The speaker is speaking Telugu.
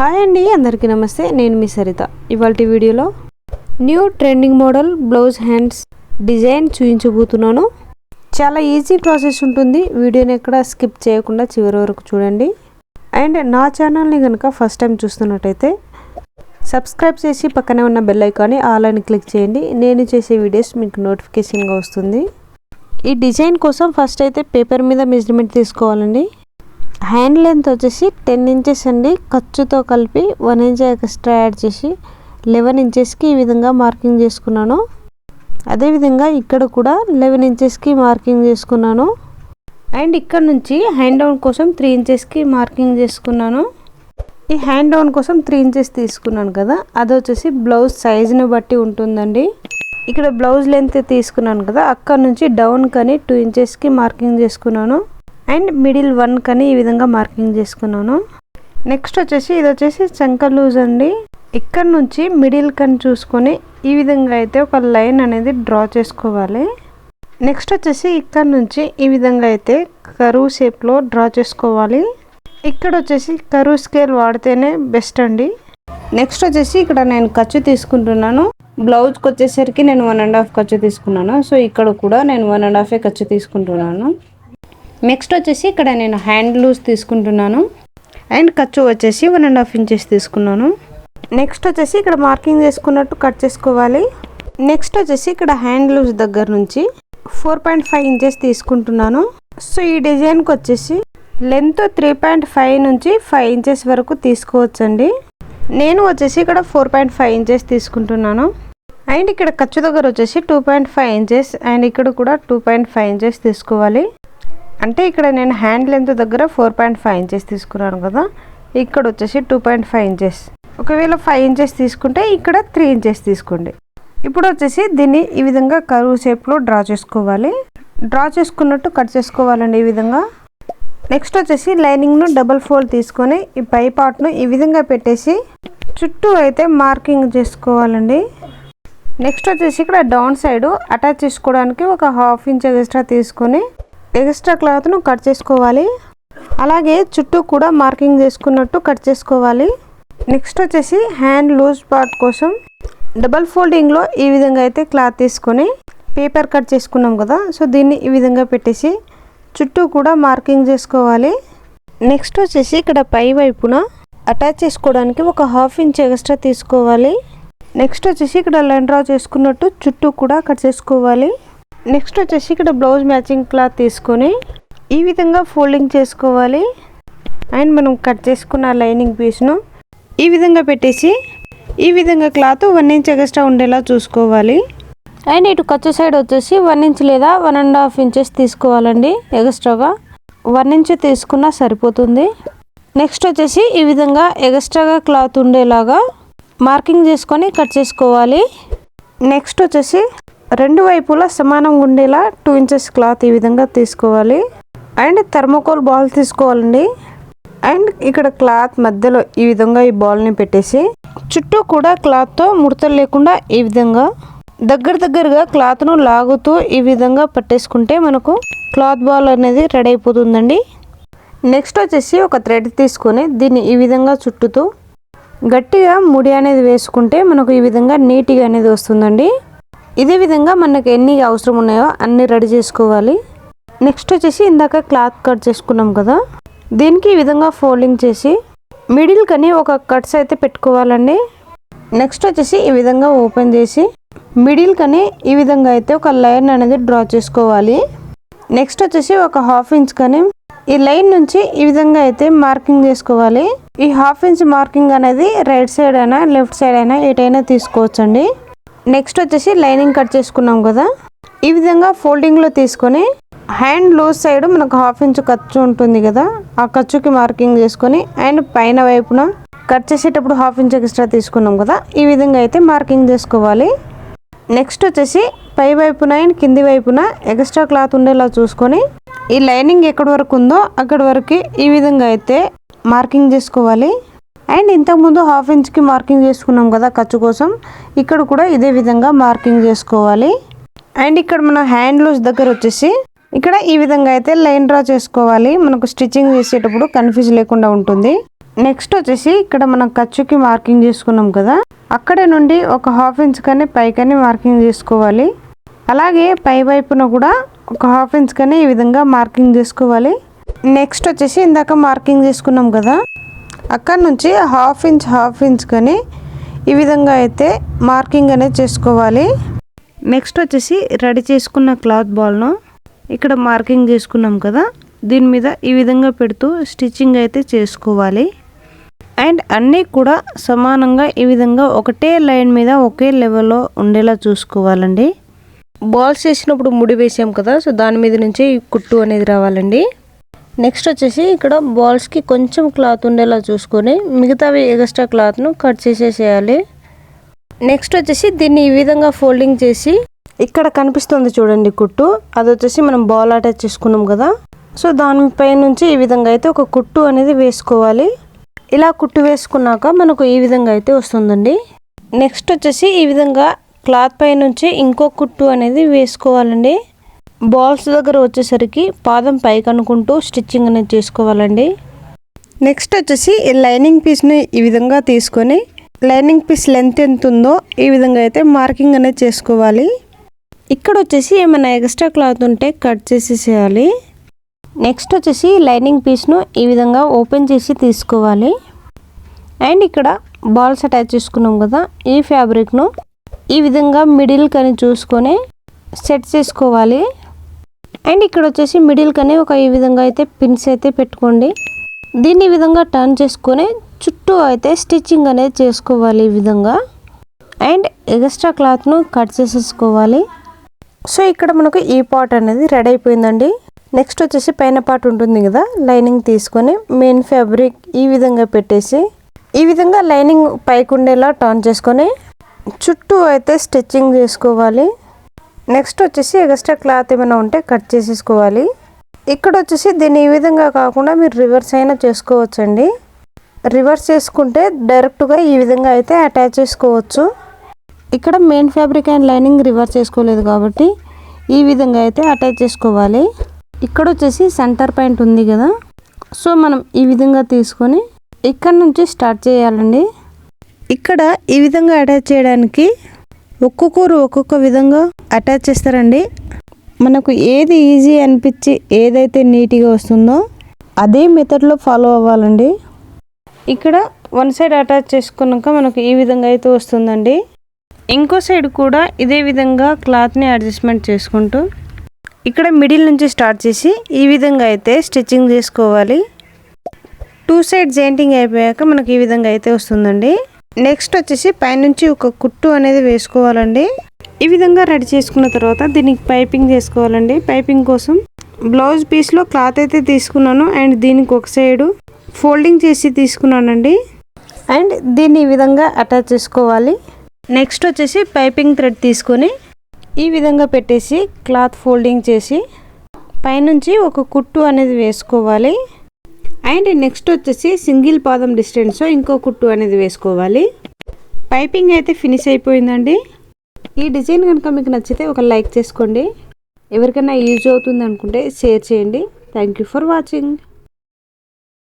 హాయ్ అండి, అందరికీ నమస్తే. నేను మీ సరిత. ఇవాల్టి వీడియోలో new trending model blouse hands design చూపించబోతున్నాను. చాలా ఈజీ ప్రాసెస్ ఉంటుంది. వీడియోని ఎక్కడ స్కిప్ చేయకుండా చివరి వరకు చూడండి. అండ్ నా ఛానల్ని కనుక ఫస్ట్ టైం చూస్తున్నట్టయితే సబ్స్క్రైబ్ చేసి పక్కనే ఉన్న బెల్ ఐకాన్ని ఆల్ అని క్లిక్ చేయండి. నేను చేసే వీడియోస్ మీకు నోటిఫికేషన్గా వస్తుంది. ఈ డిజైన్ కోసం ఫస్ట్ అయితే పేపర్ మీద మెజర్మెంట్ తీసుకోవాలండి. హ్యాండ్ లెంత్ వచ్చేసి 10 ఇంచెస్ అండి. ఖర్చుతో కలిపి 1 ఇంచ్ ఎక్స్ట్రా యాడ్ చేసి 11 ఇంచెస్కి ఈ విధంగా మార్కింగ్ చేసుకున్నాను. అదేవిధంగా ఇక్కడ కూడా 11 ఇంచెస్కి మార్కింగ్ చేసుకున్నాను. అండ్ ఇక్కడ నుంచి హ్యాండ్ డౌన్ కోసం 3 ఇంచెస్కి మార్కింగ్ చేసుకున్నాను. ఈ హ్యాండ్ డౌన్ కోసం 3 ఇంచెస్ తీసుకున్నాను కదా, అది వచ్చేసి బ్లౌజ్ సైజుని బట్టి ఉంటుందండి. ఇక్కడ బ్లౌజ్ లెంత్ తీసుకున్నాను కదా, అక్కడ నుంచి డౌన్ కని 2 ఇంచెస్కి మార్కింగ్ చేసుకున్నాను. అండ్ మిడిల్ 1 కని ఈ విధంగా మార్కింగ్ చేసుకున్నాను. నెక్స్ట్ వచ్చేసి ఇది వచ్చేసి చంక లూజ్ అండి. ఇక్కడ నుంచి మిడిల్ కని చూసుకొని ఈ విధంగా అయితే ఒక లైన్ అనేది డ్రా చేసుకోవాలి. నెక్స్ట్ వచ్చేసి ఇక్కడ నుంచి ఈ విధంగా అయితే కరువు షేప్లో డ్రా చేసుకోవాలి. ఇక్కడ వచ్చేసి కరువు స్కేల్ వాడితేనే బెస్ట్ అండి. నెక్స్ట్ వచ్చేసి ఇక్కడ నేను ఖర్చు తీసుకుంటున్నాను. బ్లౌజ్కి వచ్చేసరికి నేను 1.5 ఖర్చు తీసుకున్నాను. సో ఇక్కడ కూడా నేను 1.5 ఖర్చు తీసుకుంటున్నాను. నెక్స్ట్ వచ్చేసి ఇక్కడ నేను హ్యాండ్ లూజ్ తీసుకుంటున్నాను. అండ్ ఖర్చు వచ్చేసి 1.5 ఇంచెస్ తీసుకున్నాను. నెక్స్ట్ వచ్చేసి ఇక్కడ మార్కింగ్ చేసుకున్నట్టు కట్ చేసుకోవాలి. నెక్స్ట్ వచ్చేసి ఇక్కడ హ్యాండ్ లూజ్ దగ్గర నుంచి 4.5 ఇంచెస్ తీసుకుంటున్నాను. సో ఈ డిజైన్కి వచ్చేసి లెంత్ 3.5 నుంచి 5 ఇంచెస్ వరకు తీసుకోవచ్చండి. నేను వచ్చేసి ఇక్కడ 4.5 ఇంచెస్ తీసుకుంటున్నాను. అండ్ ఇక్కడ ఖర్చు దగ్గర వచ్చేసి 2.5 ఇంచెస్ అండ్ ఇక్కడ కూడా 2.5 ఇంచెస్ తీసుకోవాలి. అంటే ఇక్కడ నేను హ్యాండ్ లెంత్ దగ్గర 4.5 ఇంచెస్ తీసుకున్నాను కదా, ఇక్కడ వచ్చేసి 2.5 ఇంచెస్. ఒకవేళ 5 ఇంచెస్ తీసుకుంటే ఇక్కడ 3 ఇంచెస్ తీసుకోండి. ఇప్పుడు వచ్చేసి దీన్ని ఈ విధంగా కర్వ్ షేప్లో డ్రా చేసుకోవాలి. డ్రా చేసుకున్నట్టు కట్ చేసుకోవాలండి ఈ విధంగా. నెక్స్ట్ వచ్చేసి లైనింగ్ను డబల్ ఫోల్డ్ తీసుకొని ఈ పై పార్ట్ను ఈ విధంగా పెట్టేసి చుట్టూ అయితే మార్కింగ్ చేసుకోవాలండి. నెక్స్ట్ వచ్చేసి ఇక్కడ డౌన్ సైడ్ అటాచ్ చేసుకోవడానికి ఒక 1/2 ఇంచ్ ఎక్స్ట్రా తీసుకొని ఎక్స్ట్రా క్లాత్ను కట్ చేసుకోవాలి. అలాగే చుట్టూ కూడా మార్కింగ్ చేసుకున్నట్టు కట్ చేసుకోవాలి. నెక్స్ట్ వచ్చేసి హ్యాండ్ లూజ్ పార్ట్ కోసం డబల్ ఫోల్డింగ్లో ఈ విధంగా అయితే క్లాత్ తీసుకొని పేపర్ కట్ చేసుకున్నాం కదా, సో దీన్ని ఈ విధంగా పెట్టేసి చుట్టూ కూడా మార్కింగ్ చేసుకోవాలి. నెక్స్ట్ వచ్చేసి ఇక్కడ పై వైపున అటాచ్ చేసుకోవడానికి ఒక 1/2 ఇంచ్ ఎక్స్ట్రా తీసుకోవాలి. నెక్స్ట్ వచ్చేసి ఇక్కడ లైన్ డ్రా చేసుకున్నట్టు చుట్టూ కూడా కట్ చేసుకోవాలి. నెక్స్ట్ వచ్చేసి ఇక్కడ బ్లౌజ్ మ్యాచింగ్ క్లాత్ తీసుకొని ఈ విధంగా ఫోల్డింగ్ చేసుకోవాలి. అండ్ మనం కట్ చేసుకున్న లైనింగ్ పీస్ను ఈ విధంగా పెట్టేసి ఈ విధంగా క్లాత్ 1 ఇంచ్ ఎక్స్ట్రా ఉండేలా చూసుకోవాలి. అండ్ ఇటు ఖర్చు సైడ్ వచ్చేసి 1 ఇంచ్ లేదా 1.5 ఇంచెస్ తీసుకోవాలండి. ఎక్స్ట్రాగా 1 ఇంచ్ తీసుకున్నా సరిపోతుంది. నెక్స్ట్ వచ్చేసి ఈ విధంగా ఎక్స్ట్రాగా క్లాత్ ఉండేలాగా మార్కింగ్ చేసుకొని కట్ చేసుకోవాలి. నెక్స్ట్ వచ్చేసి రెండు వైపులా సమానంగా ఉండేలా 2 ఇంచెస్ క్లాత్ ఈ విధంగా తీసుకోవాలి. అండ్ థర్మోకోల్ బాల్ తీసుకోవాలండి. అండ్ ఇక్కడ క్లాత్ మధ్యలో ఈ విధంగా ఈ బాల్ని పెట్టేసి చుట్టూ కూడా క్లాత్తో ముడతలు లేకుండా ఈ విధంగా దగ్గరగా క్లాత్ను లాగుతూ ఈ విధంగా పట్టేసుకుంటే మనకు క్లాత్ బాల్ అనేది రెడీ అయిపోతుందండి. నెక్స్ట్ వచ్చేసి ఒక థ్రెడ్ తీసుకొని దీన్ని ఈ విధంగా చుట్టూతూ గట్టిగా ముడి అనేది వేసుకుంటే మనకు ఈ విధంగా నీట్గా అనేది వస్తుందండి. ఇదే విధంగా మనకు ఎన్ని అవసరం ఉన్నాయో అన్ని రెడీ చేసుకోవాలి. నెక్స్ట్ వచ్చేసి ఇందాక క్లాత్ కట్ చేసుకున్నాం కదా, దీనికి ఈ విధంగా ఫోల్డింగ్ చేసి మిడిల్ కని ఒక కట్స్ అయితే పెట్టుకోవాలండి. నెక్స్ట్ వచ్చేసి ఈ విధంగా ఓపెన్ చేసి మిడిల్ కని ఈ విధంగా అయితే ఒక లైన్ అనేది డ్రా చేసుకోవాలి. నెక్స్ట్ వచ్చేసి ఒక 1/2 ఇంచ్ కని ఈ లైన్ నుంచి ఈ విధంగా అయితే మార్కింగ్ చేసుకోవాలి. ఈ 1/2 ఇంచ్ మార్కింగ్ అనేది రైట్ సైడ్ అయినా లెఫ్ట్ సైడ్ అయినా ఎటైనా తీసుకోవచ్చండి. నెక్స్ట్ వచ్చేసి లైనింగ్ కట్ చేసుకున్నాం కదా, ఈ విధంగా ఫోల్డింగ్లో తీసుకొని హ్యాండ్ లూజ్ సైడ్ మనకు 1/2 ఇంచ్ ఖర్చు ఉంటుంది కదా, ఆ ఖర్చుకి మార్కింగ్ చేసుకొని అండ్ పైన వైపున కట్ చేసేటప్పుడు 1/2 ఇంచ్ ఎక్స్ట్రా తీసుకున్నాం కదా, ఈ విధంగా అయితే మార్కింగ్ చేసుకోవాలి. నెక్స్ట్ వచ్చేసి పై వైపున అండ్ కింది వైపున ఎక్స్ట్రా క్లాత్ ఉండేలా చూసుకొని ఈ లైనింగ్ ఎక్కడి వరకు ఉందో అక్కడి వరకు ఈ విధంగా అయితే మార్కింగ్ చేసుకోవాలి. అండ్ ఇంతకుముందు 1/2 ఇంచ్కి మార్కింగ్ చేసుకున్నాం కదా ఖర్చు కోసం, ఇక్కడ కూడా ఇదే విధంగా మార్కింగ్ చేసుకోవాలి. అండ్ ఇక్కడ మన హ్యాండ్ లూజ్ దగ్గర వచ్చేసి ఇక్కడ ఈ విధంగా అయితే లైన్ డ్రా చేసుకోవాలి. మనకు స్టిచ్చింగ్ చేసేటప్పుడు కన్ఫ్యూజ్ లేకుండా ఉంటుంది. నెక్స్ట్ వచ్చేసి ఇక్కడ మనం ఖర్చుకి మార్కింగ్ చేసుకున్నాం కదా, అక్కడ నుండి ఒక 1/2 ఇంచ్ కానీ పైకని మార్కింగ్ చేసుకోవాలి. అలాగే పై వైపున కూడా ఒక 1/2 ఇంచ్ కానీ ఈ విధంగా మార్కింగ్ చేసుకోవాలి. నెక్స్ట్ వచ్చేసి ఇందాక మార్కింగ్ చేసుకున్నాం కదా, అక్కడ నుంచి 1/2 ఇంచ్ కానీ ఈ విధంగా అయితే మార్కింగ్ అనేది చేసుకోవాలి. నెక్స్ట్ వచ్చేసి రెడీ చేసుకున్న క్లాత్ బాల్ను ఇక్కడ మార్కింగ్ చేసుకున్నాం కదా, దీని మీద ఈ విధంగా పెడుతూ స్టిచ్చింగ్ అయితే చేసుకోవాలి. అండ్ అన్నీ కూడా సమానంగా ఈ విధంగా ఒకటే లైన్ మీద ఒకే లెవెల్లో ఉండేలా చూసుకోవాలండి. బాల్స్ చేసినప్పుడు ముడి వేసాం కదా, సో దాని మీద నుంచి కుట్టు అనేది రావాలండి. నెక్స్ట్ వచ్చేసి ఇక్కడ బాల్స్కి కొంచెం క్లాత్ ఉండేలా చూసుకొని మిగతావి ఎక్స్ట్రా క్లాత్ను కట్ చేసేసేయాలి. నెక్స్ట్ వచ్చేసి దీన్ని ఈ విధంగా ఫోల్డింగ్ చేసి ఇక్కడ కనిపిస్తుంది చూడండి కుట్టు, అది వచ్చేసి మనం బాల్ అటాచ్ చేసుకున్నాం కదా, సో దానిపై నుంచి ఈ విధంగా అయితే ఒక కుట్టు అనేది వేసుకోవాలి. ఇలా కుట్టు వేసుకున్నాక మనకు ఈ విధంగా అయితే వస్తుందండి. నెక్స్ట్ వచ్చేసి ఈ విధంగా క్లాత్ పై నుంచి ఇంకో కుట్టు అనేది వేసుకోవాలండి. బాల్స్ దగ్గర వచ్చేసరికి పాదం పైకి అనుకుంటూ స్టిచ్చింగ్ అనేది చేసుకోవాలండి. నెక్స్ట్ వచ్చేసి ఈ లైనింగ్ పీస్ని ఈ విధంగా తీసుకొని లైనింగ్ పీస్ లెంత్ ఎంత ఉందో ఈ విధంగా అయితే మార్కింగ్ అనేది చేసుకోవాలి. ఇక్కడ వచ్చేసి ఏమైనా ఎక్స్ట్రా క్లాత్ ఉంటే కట్ చేసేసేయాలి. నెక్స్ట్ వచ్చేసి లైనింగ్ పీస్ను ఈ విధంగా ఓపెన్ చేసి తీసుకోవాలి. అండ్ ఇక్కడ బాల్స్ అటాచ్ చేసుకున్నాం కదా, ఈ ఫ్యాబ్రిక్ను ఈ విధంగా మిడిల్ కని చూసుకొని సెట్ చేసుకోవాలి. అండ్ ఇక్కడ వచ్చేసి మిడిల్ కని ఈ విధంగా అయితే పిన్స్ అయితే పెట్టుకోండి. దీన్ని ఈ విధంగా టర్న్ చేసుకొని చుట్టూ అయితే స్టిచ్చింగ్ అనేది చేసుకోవాలి ఈ విధంగా. అండ్ ఎక్స్ట్రా క్లాత్ను కట్ చేసేసుకోవాలి. సో ఇక్కడ మనకు ఈ పార్ట్ అనేది రెడీ అయిపోయిందండి. నెక్స్ట్ వచ్చేసి పైన పార్ట్ ఉంటుంది కదా, లైనింగ్ తీసుకొని మెయిన్ ఫ్యాబ్రిక్ ఈ విధంగా పెట్టేసి ఈ విధంగా లైనింగ్ పైకి ఉండేలా టర్న్ చేసుకొని చుట్టూ అయితే స్టిచ్చింగ్ చేసుకోవాలి. నెక్స్ట్ వచ్చేసి ఎక్స్ట్రా క్లాత్ ఏమైనా ఉంటే కట్ చేసేసుకోవాలి. ఇక్కడ వచ్చేసి దీన్ని ఈ విధంగా కాకుండా మీరు రివర్స్ అయినా చేసుకోవచ్చండి. రివర్స్ చేసుకుంటే డైరెక్ట్గా ఈ విధంగా అయితే అటాచ్ చేసుకోవచ్చు. ఇక్కడ main fabric and lining reverse చేసుకోలేదు కాబట్టి ఈ విధంగా అయితే అటాచ్ చేసుకోవాలి. ఇక్కడ వచ్చేసి సెంటర్ పాయింట్ ఉంది కదా, సో మనం ఈ విధంగా తీసుకొని ఇక్కడ నుంచి స్టార్ట్ చేయాలండి. ఇక్కడ ఈ విధంగా అటాచ్ చేయడానికి ఒక్కొక్కరు ఒక్కొక్క విధంగా అటాచ్ చేస్తారండి. మనకు ఏది ఈజీ అనిపించి ఏదైతే నీట్గా వస్తుందో అదే మెథడ్లో ఫాలో అవ్వాలండి. ఇక్కడ వన్ సైడ్ అటాచ్ చేసుకున్నాక మనకు ఈ విధంగా అయితే వస్తుందండి. ఇంకో సైడ్ కూడా ఇదే విధంగా క్లాత్ని అడ్జస్ట్మెంట్ చేసుకుంటూ ఇక్కడ మిడిల్ నుంచి స్టార్ట్ చేసి ఈ విధంగా అయితే స్టిచ్చింగ్ చేసుకోవాలి. 2 సైడ్ జాయింటింగ్ అయిపోయాక మనకి ఈ విధంగా అయితే వస్తుందండి. నెక్స్ట్ వచ్చేసి పైనుంచి ఒక కుట్టు అనేది వేసుకోవాలండి. ఈ విధంగా రెడీ చేసుకున్న తర్వాత దీనికి పైపింగ్ చేసుకోవాలండి. పైపింగ్ కోసం బ్లౌజ్ పీస్లో క్లాత్ అయితే తీసుకున్నాను అండ్ దీనికి ఒక సైడు ఫోల్డింగ్ చేసి తీసుకున్నానండి. అండ్ దీన్ని ఈ విధంగా అటాచ్ చేసుకోవాలి. నెక్స్ట్ వచ్చేసి పైపింగ్ థ్రెడ్ తీసుకొని ఈ విధంగా పెట్టేసి క్లాత్ ఫోల్డింగ్ చేసి పైనుంచి ఒక కుట్టు అనేది వేసుకోవాలి. అండ్ నెక్స్ట్ వచ్చేసి సింగిల్ పాదం డిస్టెన్స్లో ఇంకో కుట్టు అనేది వేసుకోవాలి. పైపింగ్ అయితే ఫినిష్ అయిపోయిందండి. ఈ డిజైన్ కనుక మీకు నచ్చితే ఒక లైక్ చేసుకోండి. ఎవరికైనా యూజ్ అవుతుంది అనుకుంటే షేర్ చేయండి. Thank you for watching.